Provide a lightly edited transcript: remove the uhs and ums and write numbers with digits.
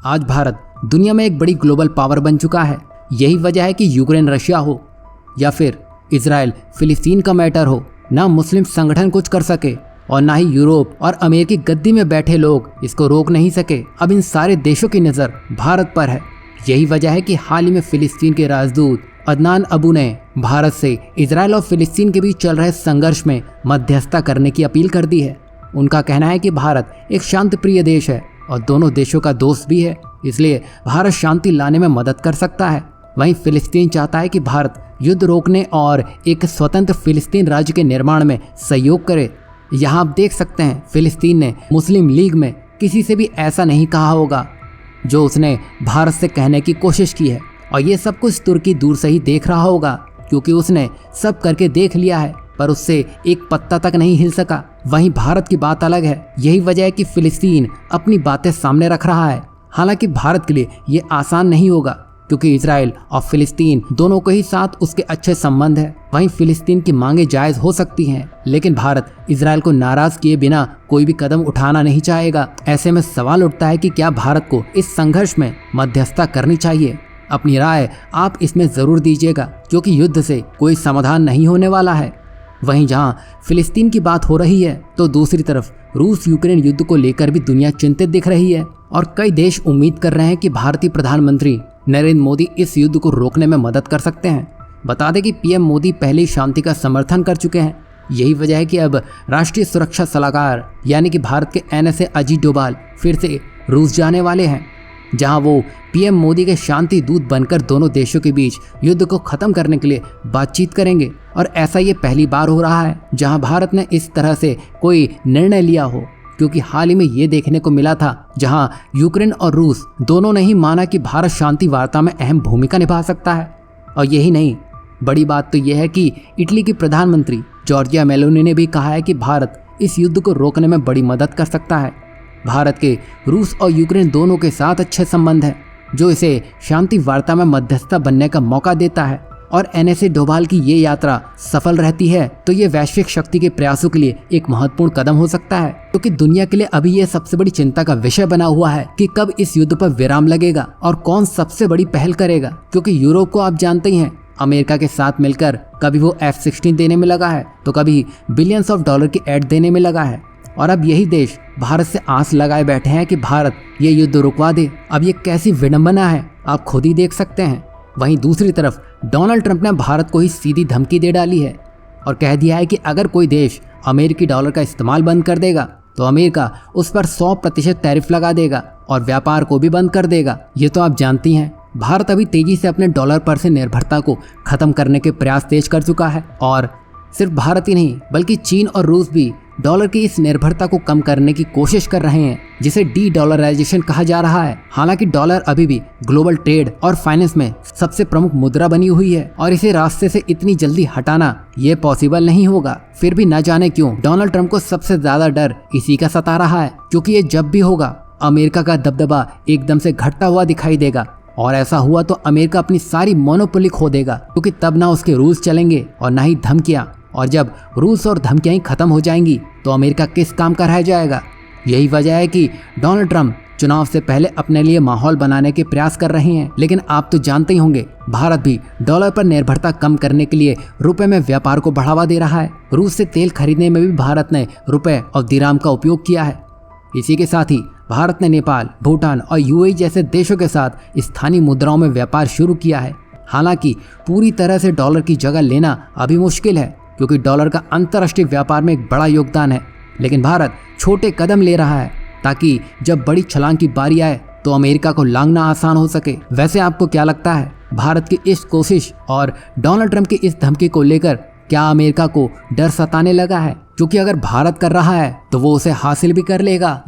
आज भारत दुनिया में एक बड़ी ग्लोबल पावर बन चुका है। यही वजह है कि यूक्रेन रशिया हो या फिर इजराइल फिलिस्तीन का मैटर हो, ना मुस्लिम संगठन कुछ कर सके और ना ही यूरोप और अमेरिकी गद्दी में बैठे लोग इसको रोक नहीं सके। अब इन सारे देशों की नज़र भारत पर है। यही वजह है कि हाल ही में फिलिस्तीन के राजदूत अदनान अबू ने भारत से इजराइल और फिलिस्तीन के बीच चल रहे संघर्ष में मध्यस्थता करने की अपील कर दी है। उनका कहना है कि भारत एक शांति प्रिय देश है और दोनों देशों का दोस्त भी है, इसलिए भारत शांति लाने में मदद कर सकता है। वहीं फिलिस्तीन चाहता है कि भारत युद्ध रोकने और एक स्वतंत्र फिलिस्तीन राज्य के निर्माण में सहयोग करे। यहाँ आप देख सकते हैं फिलिस्तीन ने मुस्लिम लीग में किसी से भी ऐसा नहीं कहा होगा जो उसने भारत से कहने की कोशिश की है, और ये सब कुछ तुर्की दूर से ही देख रहा होगा क्योंकि उसने सब करके देख लिया है, पर उससे एक पत्ता तक नहीं हिल सका। वहीं भारत की बात अलग है। यही वजह है कि फिलिस्तीन अपनी बातें सामने रख रहा है। हालांकि भारत के लिए ये आसान नहीं होगा क्योंकि इजराइल और फिलिस्तीन दोनों के ही साथ उसके अच्छे संबंध है। वहीं फिलिस्तीन की मांगे जायज हो सकती हैं, लेकिन भारत इजराइल को नाराज किए बिना कोई भी कदम उठाना नहीं चाहेगा। ऐसे में सवाल उठता है कि क्या भारत को इस संघर्ष में मध्यस्थता करनी चाहिए। अपनी राय आप इसमें जरूर दीजिएगा क्योंकि युद्ध से कोई समाधान नहीं होने वाला है। वहीं जहां फिलिस्तीन की बात हो रही है तो दूसरी तरफ रूस यूक्रेन युद्ध को लेकर भी दुनिया चिंतित दिख रही है और कई देश उम्मीद कर रहे हैं कि भारतीय प्रधानमंत्री नरेंद्र मोदी इस युद्ध को रोकने में मदद कर सकते हैं। बता दें कि पीएम मोदी पहले ही शांति का समर्थन कर चुके हैं। यही वजह है कि अब राष्ट्रीय सुरक्षा सलाहकार यानी कि भारत के NSA अजीत डोभाल फिर से रूस जाने वाले हैं, जहां वो पीएम मोदी के शांति दूत बनकर दोनों देशों के बीच युद्ध को खत्म करने के लिए बातचीत करेंगे। और ऐसा ये पहली बार हो रहा है जहां भारत ने इस तरह से कोई निर्णय लिया हो, क्योंकि हाल ही में ये देखने को मिला था जहां यूक्रेन और रूस दोनों ने ही माना कि भारत शांति वार्ता में अहम भूमिका निभा सकता है। और यही नहीं, बड़ी बात तो यह है कि इटली की प्रधानमंत्री जॉर्जिया मेलोनी ने भी कहा है कि भारत इस युद्ध को रोकने में बड़ी मदद कर सकता है। भारत के रूस और यूक्रेन दोनों के साथ अच्छे संबंध हैं, जो इसे शांति वार्ता में मध्यस्थता बनने का मौका देता है। और NSA डोभाल की ये यात्रा सफल रहती है तो ये वैश्विक शक्ति के प्रयासों के लिए एक महत्वपूर्ण कदम हो सकता है, क्योंकि दुनिया के लिए अभी ये सबसे बड़ी चिंता का विषय बना हुआ है कि कब इस युद्ध पर विराम लगेगा और कौन सबसे बड़ी पहल करेगा। क्योंकि यूरोप को आप जानते ही हैं, अमेरिका के साथ मिलकर कभी वो F-16 देने में लगा है तो कभी बिलियंस ऑफ डॉलर की एड देने में लगा है, और अब यही देश भारत से आस लगाए बैठे हैं कि भारत ये युद्ध रुकवा दे। अब ये कैसी विडंबना है आप खुद ही देख सकते हैं। वहीं दूसरी तरफ डोनाल्ड ट्रंप ने भारत को ही सीधी धमकी दे डाली है और कह दिया है कि अगर कोई देश अमेरिकी डॉलर का इस्तेमाल बंद कर देगा तो अमेरिका उस पर 100% टैरिफ लगा देगा और व्यापार को भी बंद कर देगा। ये तो आप जानती हैं, भारत अभी तेजी से अपने डॉलर पर से निर्भरता को खत्म करने के प्रयास तेज कर चुका है। और सिर्फ भारत ही नहीं बल्कि चीन और रूस भी डॉलर की इस निर्भरता को कम करने की कोशिश कर रहे हैं, जिसे डी-डॉलराइजेशन कहा जा रहा है। हालांकि डॉलर अभी भी ग्लोबल ट्रेड और फाइनेंस में सबसे प्रमुख मुद्रा बनी हुई है और इसे रास्ते से इतनी जल्दी हटाना ये पॉसिबल नहीं होगा। फिर भी न जाने क्यों डोनाल्ड ट्रंप को सबसे ज्यादा डर इसी का सता रहा है, क्योंकि ये जब भी होगा अमेरिका का दबदबा एकदम से घटता हुआ दिखाई देगा, और ऐसा हुआ तो अमेरिका अपनी सारी मोनोपोली खो देगा, क्योंकि तब ना उसके रूल्स चलेंगे और ना ही धमकियां। और जब रूल्स और धमकियां खत्म हो जाएंगी तो अमेरिका किस काम का रह जाएगा। यही वजह है कि डोनाल्ड ट्रंप चुनाव से पहले अपने लिए माहौल बनाने के प्रयास कर रहे हैं। लेकिन आप तो जानते ही होंगे, भारत भी डॉलर पर निर्भरता कम करने के लिए रुपए में व्यापार को बढ़ावा दे रहा है। रूस से तेल खरीदने में भी भारत ने रुपए और दिराम का उपयोग किया है। इसी के साथ ही भारत ने नेपाल, भूटान और UAE जैसे देशों के साथ स्थानीय मुद्राओं में व्यापार शुरू किया है। हालांकि पूरी तरह से डॉलर की जगह लेना अभी मुश्किल है, क्योंकि डॉलर का अंतर्राष्ट्रीय व्यापार में एक बड़ा योगदान है। लेकिन भारत छोटे कदम ले रहा है ताकि जब बड़ी छलांग की बारी आए तो अमेरिका को लांघना आसान हो सके। वैसे आपको क्या लगता है, भारत की इस कोशिश और डोनाल्ड ट्रंप की इस धमकी को लेकर क्या अमेरिका को डर सताने लगा है? क्योंकि अगर भारत कर रहा है तो वो उसे हासिल भी कर लेगा।